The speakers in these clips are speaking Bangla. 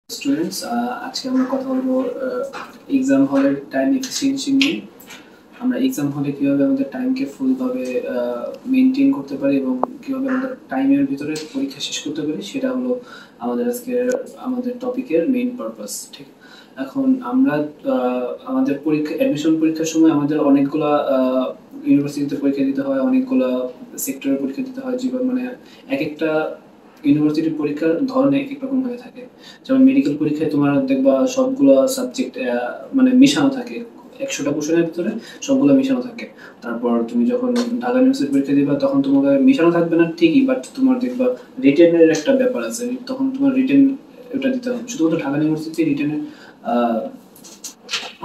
স্টুডেন্টস, আজকে আমরা কথা বলবো এক্সাম হলের টাইম এফিসিয়েন্সি নিয়ে। আমরা এক্সাম হলে কীভাবে আমাদের টাইমকে ফুলভাবে মেনটেন করতে পারি এবং কীভাবে আমাদের টাইমের ভিতরে পরীক্ষা শেষ করতে পারি, সেটা হলো আমাদের টপিকের মেইন পারপাস। ঠিক, এখন আমরা আমাদের অ্যাডমিশন পরীক্ষার সময় আমাদের অনেকগুলা ইউনিভার্সিটিতে পরীক্ষা দিতে হয়, অনেকগুলা সেক্টরে পরীক্ষা দিতে হয়, জীবন মানে এক একটা ইউনিভার্সিটির পরীক্ষার ধরনে এক এক রকম হয়ে থাকে। যেমন মেডিকেল পরীক্ষায় তোমার দেখবা সবগুলো সাবজেক্ট মানে মিশানো থাকে, 100টা কোশ্চেনের ভিতরে সবগুলো মিশানো থাকে। তারপর তুমি যখন ঢাকা ইউনিভার্সিটি পরীক্ষা দিবা তখন তোমাকে মিশানো থাকবে না ঠিকই, বাট তোমার দেখবা রিটেনের একটা ব্যাপার আছে, তখন তোমার রিটেন ওটা দিতে হবে। শুধুমাত্র ঢাকা ইউনিভার্সিটি রিটেনের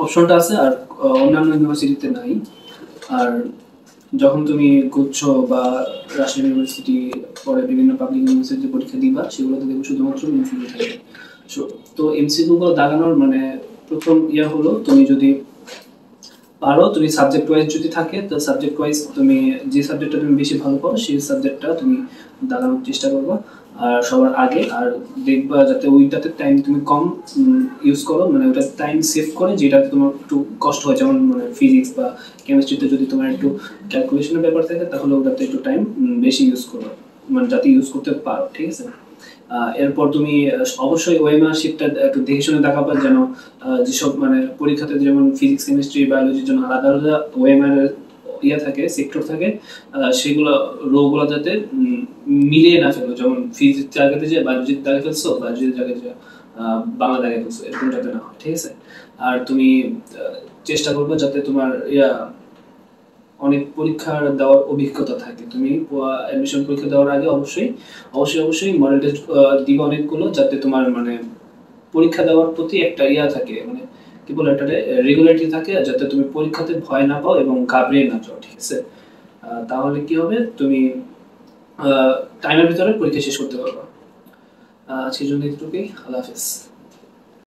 অপশনটা আছে, আর অন্যান্য ইউনিভার্সিটিতে নাই। আর যখন তুমি গুচ্ছ বা রাজশাহী ইউনিভার্সিটি পরে বিভিন্ন পাবলিক ইউনিভার্সিটি পরীক্ষা দিবা, সেগুলোতে দেখবো শুধুমাত্র এমসিকিউ থাকে। তো এমসিকিউ গুলো দাগানোর মানে প্রথম হলো, তুমি যদি পারো, তুমি সাবজেক্ট ওয়াইজ যদি থাকে তো সাবজেক্ট ওয়াইজ তুমি যে সাবজেক্টটা তুমি বেশি ভালো পারো সেই সাবজেক্টটা তুমি দাগানোর চেষ্টা করবা আর সবার আগে। আর দেখবা যাতে ওইটাতে টাইম তুমি কম ইউজ করো, মানে ওটা টাইম সেভ করে যেটাতে তোমার একটু কষ্ট হয়, যেমন মানে ফিজিক্স বা কেমিস্ট্রিতে যদি তোমার একটু ক্যালকুলেশনের ব্যাপার থাকে তাহলে ওটাতে একটু টাইম বেশি ইউজ করো, মানে যাতে ইউজ করতে পারো। ঠিক আছে, এরপর তুমি অবশ্যই ওএমআর শিটটা একটু দেখে শুনে দেখাবা, যেন যেসব মানে পরীক্ষাতে যেমন ফিজিক্স কেমিস্ট্রি বায়োলজির জন্য আলাদা আলাদা ওএমআর থাকে, সেক্টর থাকে, সেগুলো রোগুলো যাতে মিলিয়ে না ফেলো, যেমন ফিজিক্স জায়গাতে যে বায়োলজির জায়গায় ফেলছো, বায়োলজির জায়গায় যে বাংলা জায়গায় ফেলছো, এরকম যাতে না হয়। ঠিক আছে, আর তুমি চেষ্টা করবে যাতে তোমার অনেক পরীক্ষা দেওয়ার অভিজ্ঞতা থাকে। তুমি অ্যাডমিশন পরীক্ষা দেওয়ার আগে অবশ্যই অবশ্যই অবশ্যই মডেল টেস্ট দিবে অনেকগুলো, যাতে তোমার মানে পরীক্ষা দেওয়ার প্রতি একটা থাকে, মানে কি বলে একটা রেগুলারিটি থাকে, যাতে তুমি পরীক্ষাতে ভয় না পাও এবং ঘাবড়িয়ে না যাও। ঠিক আছে, তাহলে কি হবে, তুমি টাইমের ভিতরে পরীক্ষা শেষ করতে পারবা। আজকের জন্য এটুকুই। আল্লাহ হাফেজ।